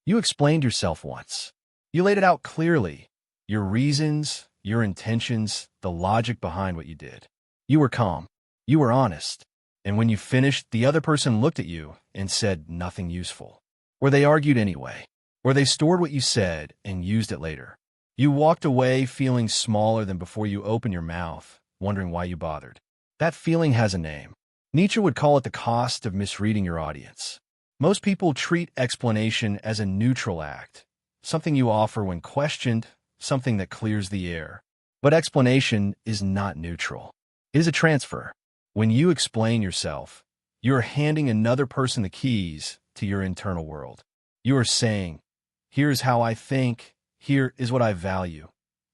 You explained yourself once. You laid it out clearly, your reasons, your intentions, the logic behind what you did. You were calm. You were honest. And when you finished, the other person looked at you and said nothing useful. Or they argued anyway. Or they stored what you said and used it later. You walked away feeling smaller than before you opened your mouth, wondering why you bothered. That feeling has a name. Nietzsche would call it the cost of misreading your audience. Most people treat explanation as a neutral act, something you offer when questioned, something that clears the air. But explanation is not neutral. It is a transfer. When you explain yourself, you are handing another person the keys to your internal world. You are saying, here's how I think, here is what I value,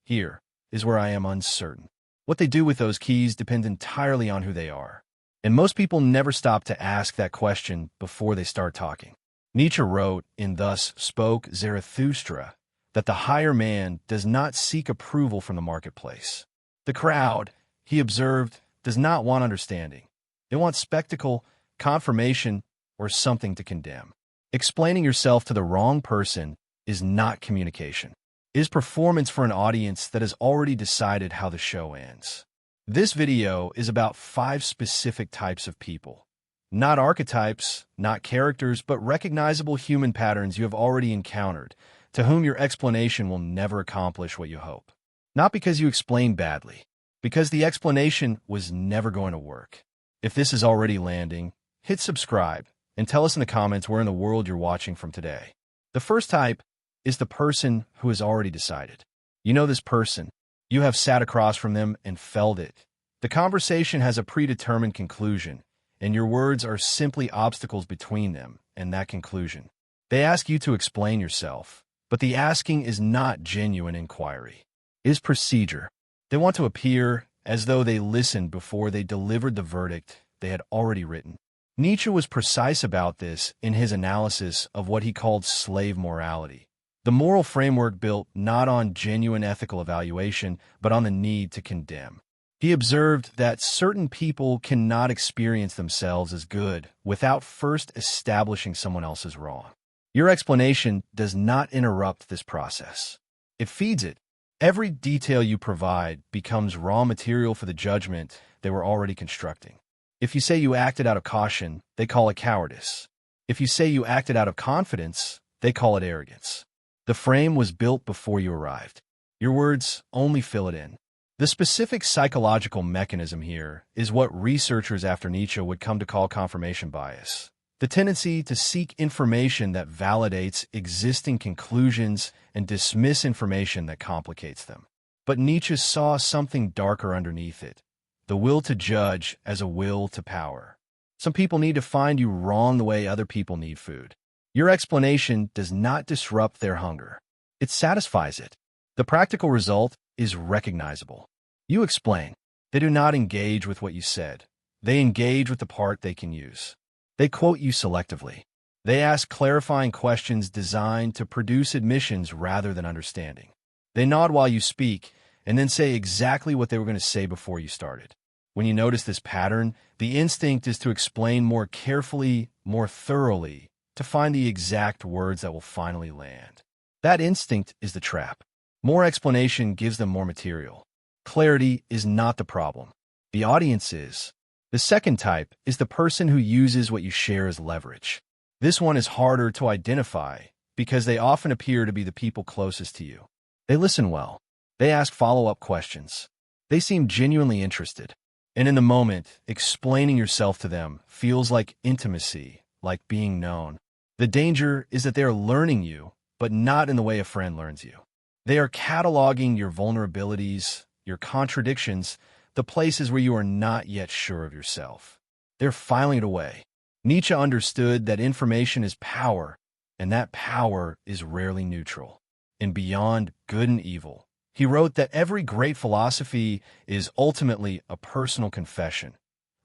here is where I am uncertain. What they do with those keys depends entirely on who they are. And most people never stop to ask that question before they start talking. Nietzsche wrote in Thus Spoke Zarathustra that the higher man does not seek approval from the marketplace. The crowd, he observed, does not want understanding. They want spectacle, confirmation, or something to condemn. Explaining yourself to the wrong person is not communication. It is performance for an audience that has already decided how the show ends. This video is about 5 specific types of people. Not archetypes, not characters, but recognizable human patterns you have already encountered, to whom your explanation will never accomplish what you hope. Not because you explained badly, because the explanation was never going to work. If this is already landing, hit subscribe and tell us in the comments where in the world you're watching from today. The first type is the person who has already decided. You know this person. You have sat across from them and felt it. The conversation has a predetermined conclusion, and your words are simply obstacles between them and that conclusion. They ask you to explain yourself, but the asking is not genuine inquiry. It is procedure. They want to appear as though they listened before they delivered the verdict they had already written. Nietzsche was precise about this in his analysis of what he called slave morality, the moral framework built not on genuine ethical evaluation, but on the need to condemn. He observed that certain people cannot experience themselves as good without first establishing someone else as wrong. Your explanation does not interrupt this process. It feeds it. Every detail you provide becomes raw material for the judgment they were already constructing. If you say you acted out of caution, they call it cowardice. If you say you acted out of confidence, they call it arrogance. The frame was built before you arrived. Your words only fill it in. The specific psychological mechanism here is what researchers after Nietzsche would come to call confirmation bias. The tendency to seek information that validates existing conclusions and dismiss information that complicates them. But Nietzsche saw something darker underneath it, the will to judge as a will to power. Some people need to find you wrong the way other people need food. Your explanation does not disrupt their hunger. It satisfies it. The practical result is recognizable. You explain. They do not engage with what you said. They engage with the part they can use. They quote you selectively. They ask clarifying questions designed to produce admissions rather than understanding. They nod while you speak and then say exactly what they were going to say before you started. When you notice this pattern, the instinct is to explain more carefully, more thoroughly, to find the exact words that will finally land. That instinct is the trap. More explanation gives them more material. Clarity is not the problem. The audience is. The second type is the person who uses what you share as leverage. This one is harder to identify because they often appear to be the people closest to you. They listen well. They ask follow-up questions. They seem genuinely interested. And in the moment, explaining yourself to them feels like intimacy, like being known. The danger is that they are learning you, but not in the way a friend learns you. They are cataloging your vulnerabilities, your contradictions, the places where you are not yet sure of yourself. They're filing it away. Nietzsche understood that information is power, and that power is rarely neutral. In Beyond Good and Evil, he wrote that every great philosophy is ultimately a personal confession,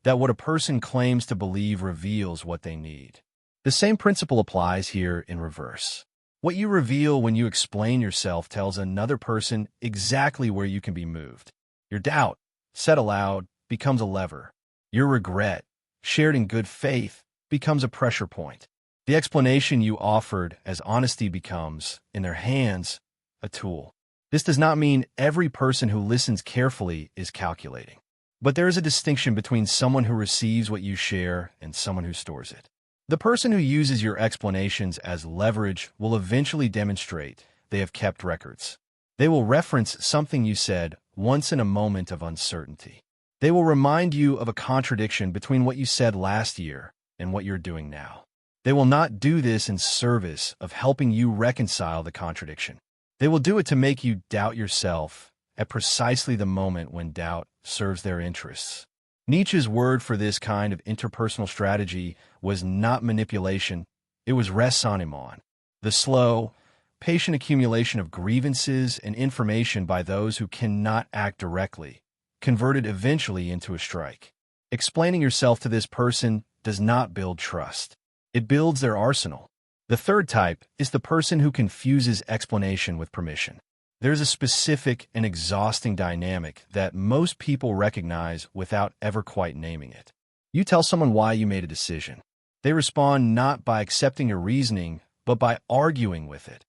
that what a person claims to believe reveals what they need. The same principle applies here in reverse. What you reveal when you explain yourself tells another person exactly where you can be moved. Your doubt, said aloud, becomes a lever. Your regret, shared in good faith, becomes a pressure point. The explanation you offered as honesty becomes, in their hands, a tool. This does not mean every person who listens carefully is calculating. But there is a distinction between someone who receives what you share and someone who stores it. The person who uses your explanations as leverage will eventually demonstrate they have kept records. They will reference something you said once in a moment of uncertainty. They will remind you of a contradiction between what you said last year and what you're doing now. They will not do this in service of helping you reconcile the contradiction. They will do it to make you doubt yourself at precisely the moment when doubt serves their interests. Nietzsche's word for this kind of interpersonal strategy was not manipulation, it was raisonnement, the slow, patient accumulation of grievances and information by those who cannot act directly, converted eventually into a strike. Explaining yourself to this person does not build trust. It builds their arsenal. The third type is the person who confuses explanation with permission. There's a specific and exhausting dynamic that most people recognize without ever quite naming it. You tell someone why you made a decision. They respond not by accepting your reasoning, but by arguing with it,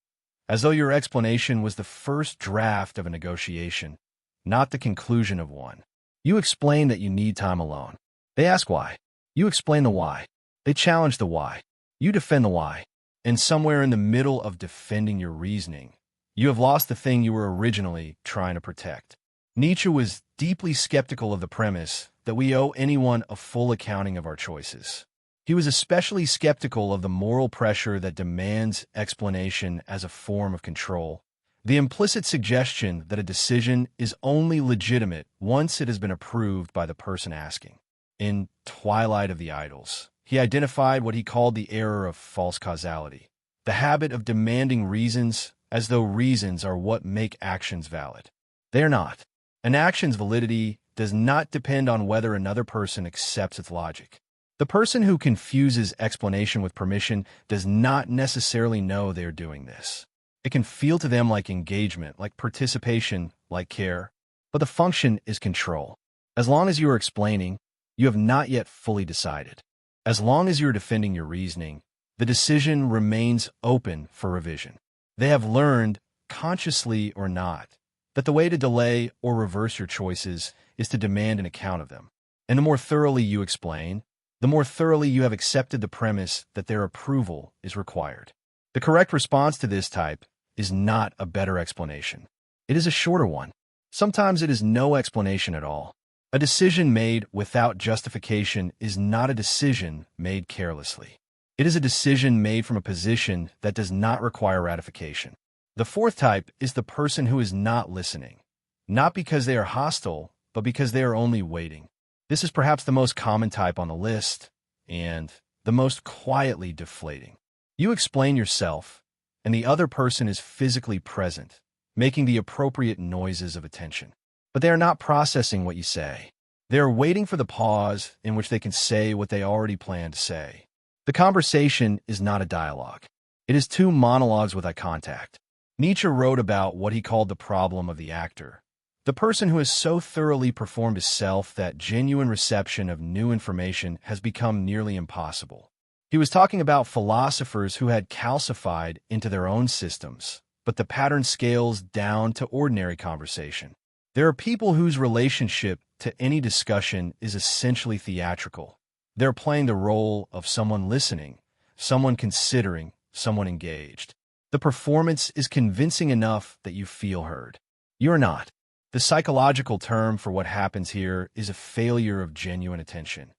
as though your explanation was the first draft of a negotiation, not the conclusion of one. You explain that you need time alone. They ask why. You explain the why. They challenge the why. You defend the why. And somewhere in the middle of defending your reasoning, you have lost the thing you were originally trying to protect. Nietzsche was deeply skeptical of the premise that we owe anyone a full accounting of our choices. He was especially skeptical of the moral pressure that demands explanation as a form of control, the implicit suggestion that a decision is only legitimate once it has been approved by the person asking. In Twilight of the Idols, he identified what he called the error of false causality, the habit of demanding reasons as though reasons are what make actions valid. They are not. An action's validity does not depend on whether another person accepts its logic. The person who confuses explanation with permission does not necessarily know they are doing this. It can feel to them like engagement, like participation, like care, but the function is control. As long as you are explaining, you have not yet fully decided. As long as you are defending your reasoning, the decision remains open for revision. They have learned, consciously or not, that the way to delay or reverse your choices is to demand an account of them. And the more thoroughly you explain, the more thoroughly you have accepted the premise that their approval is required. The correct response to this type is not a better explanation. It is a shorter one. Sometimes it is no explanation at all. A decision made without justification is not a decision made carelessly. It is a decision made from a position that does not require ratification. The fourth type is the person who is not listening, not because they are hostile, but because they are only waiting. This is perhaps the most common type on the list, and the most quietly deflating. You explain yourself, and the other person is physically present, making the appropriate noises of attention. But they are not processing what you say. They are waiting for the pause in which they can say what they already planned to say. The conversation is not a dialogue. It is two monologues with eye contact. Nietzsche wrote about what he called the problem of the actor, the person who has so thoroughly performed his self that genuine reception of new information has become nearly impossible. He was talking about philosophers who had calcified into their own systems, but the pattern scales down to ordinary conversation. There are people whose relationship to any discussion is essentially theatrical. They're playing the role of someone listening, someone considering, someone engaged. The performance is convincing enough that you feel heard. You're not. The psychological term for what happens here is a failure of genuine attention.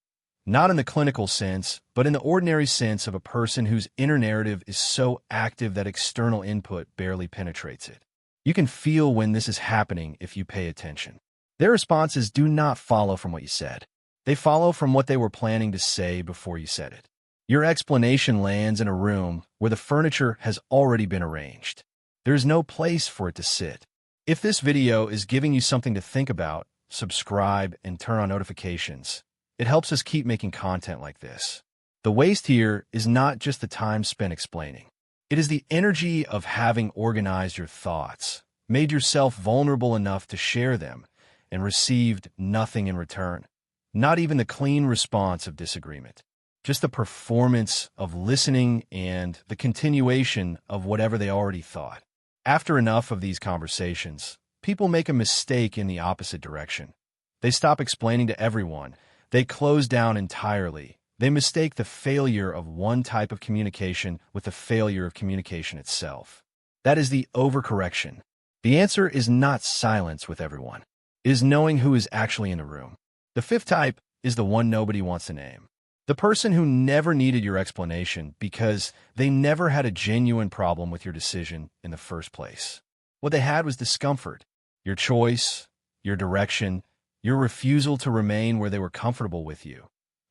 Not in the clinical sense, but in the ordinary sense of a person whose inner narrative is so active that external input barely penetrates it. You can feel when this is happening if you pay attention. Their responses do not follow from what you said. They follow from what they were planning to say before you said it. Your explanation lands in a room where the furniture has already been arranged. There is no place for it to sit. If this video is giving you something to think about, subscribe and turn on notifications. It helps us keep making content like this. The waste here is not just the time spent explaining. It is the energy of having organized your thoughts, made yourself vulnerable enough to share them, and received nothing in return. Not even the clean response of disagreement. just the performance of listening and the continuation of whatever they already thought. After enough of these conversations, people make a mistake in the opposite direction. They stop explaining to everyone. They close down entirely. They mistake the failure of one type of communication with the failure of communication itself. That is the overcorrection. The answer is not silence with everyone. It is knowing who is actually in the room. The fifth type is the one nobody wants to name. The person who never needed your explanation because they never had a genuine problem with your decision in the first place. What they had was discomfort, your choice, your direction, your refusal to remain where they were comfortable with you.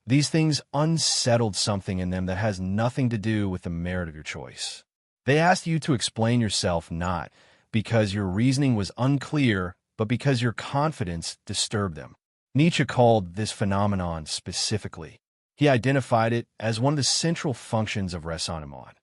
These things unsettled something in them that has nothing to do with the merit of your choice. They asked you to explain yourself not because your reasoning was unclear, but because your confidence disturbed them. Nietzsche called this phenomenon specifically. He identified it as one of the central functions of raisonnement.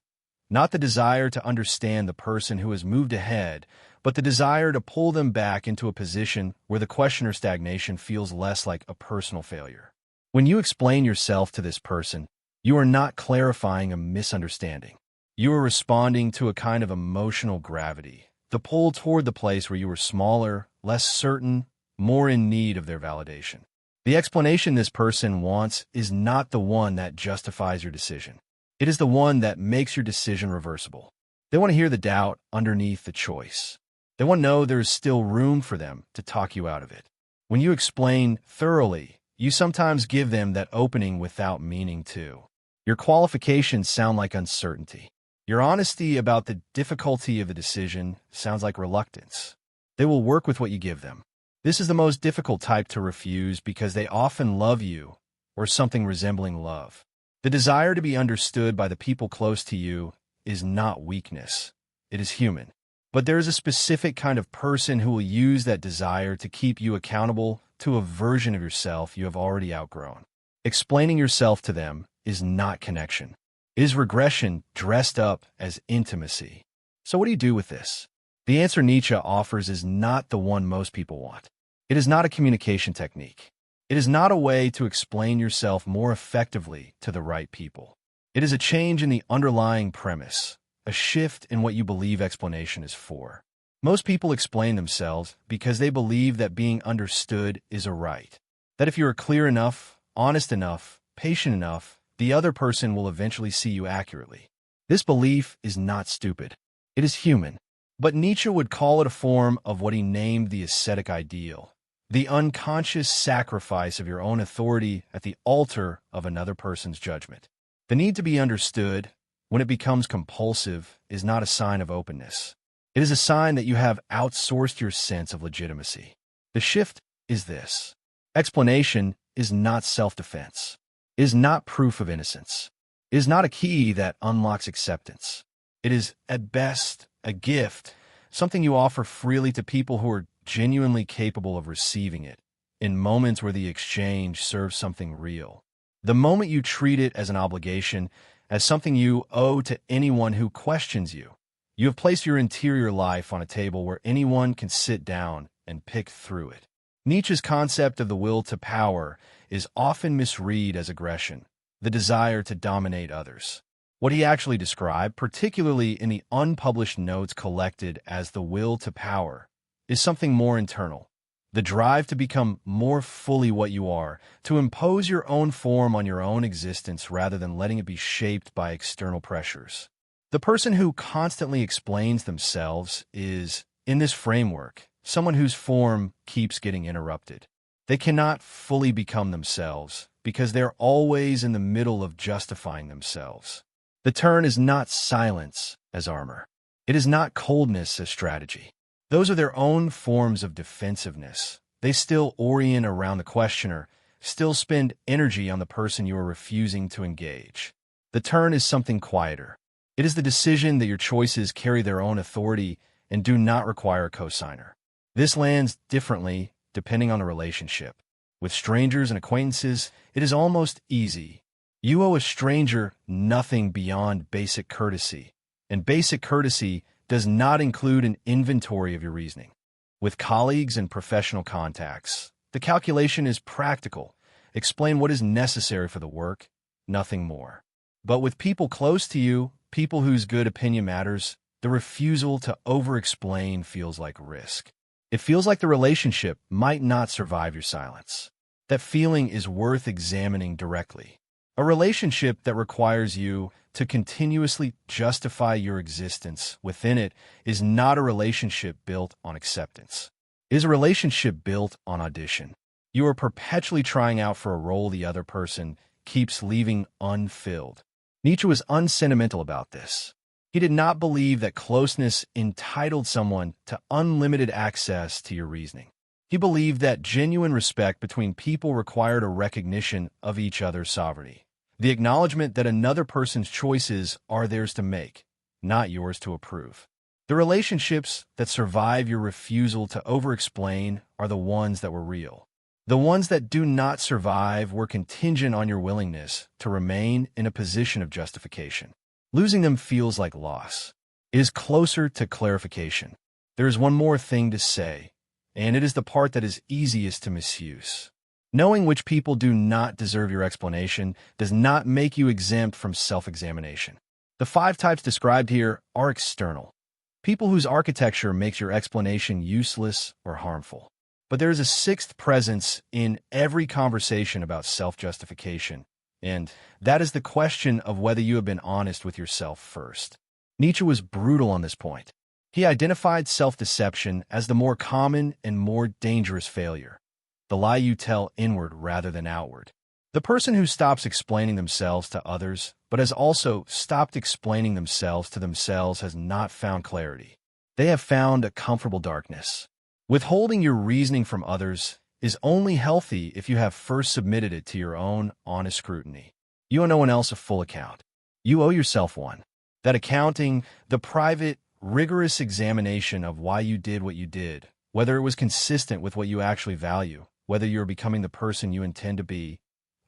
Not the desire to understand the person who has moved ahead, but the desire to pull them back into a position where the questioner's stagnation feels less like a personal failure. When you explain yourself to this person, you are not clarifying a misunderstanding. You are responding to a kind of emotional gravity, the pull toward the place where you were smaller, less certain, more in need of their validation. The explanation this person wants is not the one that justifies your decision. It is the one that makes your decision reversible. They want to hear the doubt underneath the choice. They want to know there is still room for them to talk you out of it. When you explain thoroughly, you sometimes give them that opening without meaning to. Your qualifications sound like uncertainty. Your honesty about the difficulty of the decision sounds like reluctance. They will work with what you give them. This is the most difficult type to refuse because they often love you, or something resembling love. The desire to be understood by the people close to you is not weakness. It is human. But there is a specific kind of person who will use that desire to keep you accountable to a version of yourself you have already outgrown. Explaining yourself to them is not connection. It is regression dressed up as intimacy. So what do you do with this? The answer Nietzsche offers is not the one most people want. It is not a communication technique. It is not a way to explain yourself more effectively to the right people. It is a change in the underlying premise, a shift in what you believe explanation is for. Most people explain themselves because they believe that being understood is a right. That if you are clear enough, honest enough, patient enough, the other person will eventually see you accurately. This belief is not stupid. It is human. But Nietzsche would call it a form of what he named the ascetic ideal, the unconscious sacrifice of your own authority at the altar of another person's judgment. The need to be understood, when it becomes compulsive, is not a sign of openness. It is a sign that you have outsourced your sense of legitimacy. The shift is this. Explanation is not self-defense. It is not proof of innocence. It is not a key that unlocks acceptance. It is, at best, a gift, something you offer freely to people who are genuinely capable of receiving it, in moments where the exchange serves something real. The moment you treat it as an obligation, as something you owe to anyone who questions you, you have placed your interior life on a table where anyone can sit down and pick through it. Nietzsche's concept of the will to power is often misread as aggression, the desire to dominate others. What he actually described, particularly in the unpublished notes collected as the will to power, is something more internal. The drive to become more fully what you are, to impose your own form on your own existence rather than letting it be shaped by external pressures. The person who constantly explains themselves is, in this framework, someone whose form keeps getting interrupted. They cannot fully become themselves because they're always in the middle of justifying themselves. The turn is not silence as armor. It is not coldness as strategy. Those are their own forms of defensiveness. They still orient around the questioner, still spend energy on the person you are refusing to engage. The turn is something quieter. It is the decision that your choices carry their own authority and do not require a cosigner. This lands differently depending on the relationship. With strangers and acquaintances, it is almost easy. You owe a stranger nothing beyond basic courtesy, and basic courtesy does not include an inventory of your reasoning. With colleagues and professional contacts, the calculation is practical. Explain what is necessary for the work, nothing more. But with people close to you, people whose good opinion matters, the refusal to over-explain feels like risk. It feels like the relationship might not survive your silence. That feeling is worth examining directly. A relationship that requires you to continuously justify your existence within it is not a relationship built on acceptance. It is a relationship built on audition. You are perpetually trying out for a role the other person keeps leaving unfilled. Nietzsche was unsentimental about this. He did not believe that closeness entitled someone to unlimited access to your reasoning. He believed that genuine respect between people required a recognition of each other's sovereignty, the acknowledgement that another person's choices are theirs to make, not yours to approve. The relationships that survive your refusal to over-explain are the ones that were real. The ones that do not survive were contingent on your willingness to remain in a position of justification. Losing them feels like loss. It is closer to clarification. There is one more thing to say, and it is the part that is easiest to misuse. Knowing which people do not deserve your explanation does not make you exempt from self-examination. The 5 types described here are external. People whose architecture makes your explanation useless or harmful. But there is a 6th presence in every conversation about self-justification, and that is the question of whether you have been honest with yourself first. Nietzsche was brutal on this point. He identified self-deception as the more common and more dangerous failure, the lie you tell inward rather than outward. The person who stops explaining themselves to others, but has also stopped explaining themselves to themselves, has not found clarity. They have found a comfortable darkness. Withholding your reasoning from others is only healthy if you have first submitted it to your own honest scrutiny. You owe no one else a full account. You owe yourself one. That accounting, the private, rigorous examination of why you did what you did, whether it was consistent with what you actually value, whether you're becoming the person you intend to be,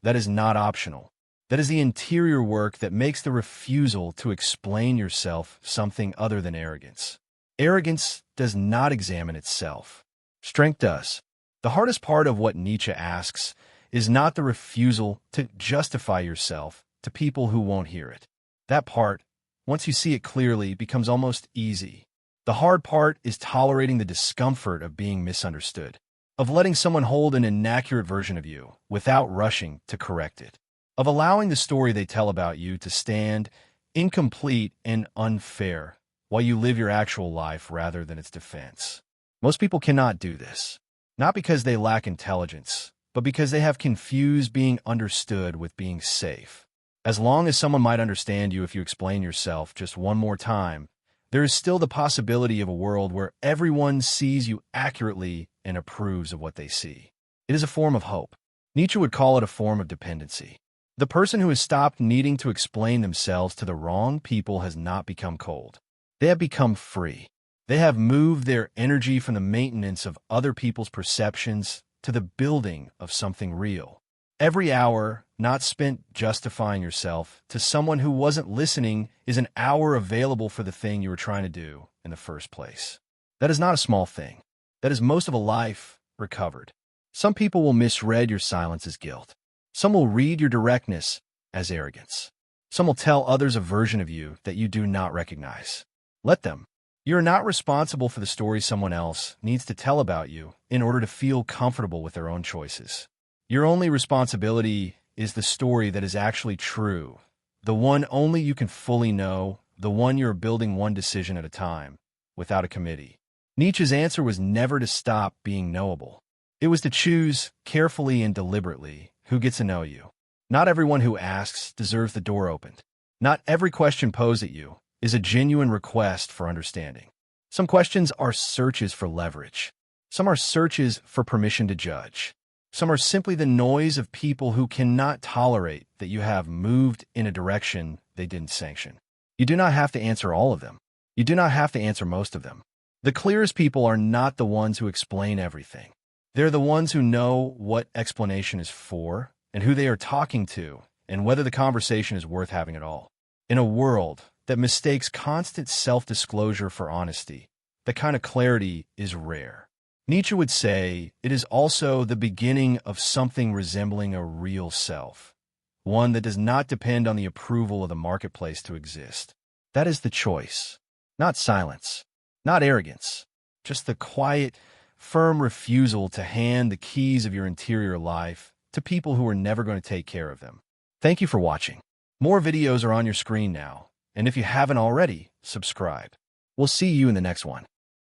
that is not optional. That is the interior work that makes the refusal to explain yourself something other than arrogance. Arrogance does not examine itself. Strength does. The hardest part of what Nietzsche asks is not the refusal to justify yourself to people who won't hear it. That part, once you see it clearly, becomes almost easy. The hard part is tolerating the discomfort of being misunderstood, of letting someone hold an inaccurate version of you without rushing to correct it, of allowing the story they tell about you to stand incomplete and unfair while you live your actual life rather than its defense. Most people cannot do this, not because they lack intelligence, but because they have confused being understood with being safe. As long as someone might understand you if you explain yourself just one more time, there is still the possibility of a world where everyone sees you accurately and approves of what they see. It is a form of hope. Nietzsche would call it a form of dependency. The person who has stopped needing to explain themselves to the wrong people has not become cold. They have become free. They have moved their energy from the maintenance of other people's perceptions to the building of something real. Every hour not spent justifying yourself to someone who wasn't listening is an hour available for the thing you were trying to do in the first place. That is not a small thing. That is most of a life recovered. Some people will misread your silence as guilt. Some will read your directness as arrogance. Some will tell others a version of you that you do not recognize. Let them. You are not responsible for the story someone else needs to tell about you in order to feel comfortable with their own choices. Your only responsibility is the story that is actually true, the one only you can fully know, the one you are building one decision at a time, without a committee. Nietzsche's answer was never to stop being knowable. It was to choose, carefully and deliberately, who gets to know you. Not everyone who asks deserves the door opened. Not every question posed at you is a genuine request for understanding. Some questions are searches for leverage. Some are searches for permission to judge. Some are simply the noise of people who cannot tolerate that you have moved in a direction they didn't sanction. You do not have to answer all of them. You do not have to answer most of them. The clearest people are not the ones who explain everything. They're the ones who know what explanation is for and who they are talking to and whether the conversation is worth having at all. In a world that mistakes constant self-disclosure for honesty, that kind of clarity is rare. Nietzsche would say it is also the beginning of something resembling a real self, one that does not depend on the approval of the marketplace to exist. That is the choice, not silence, not arrogance, just the quiet, firm refusal to hand the keys of your interior life to people who are never going to take care of them. Thank you for watching. More videos are on your screen now, and if you haven't already, subscribe. We'll see you in the next one.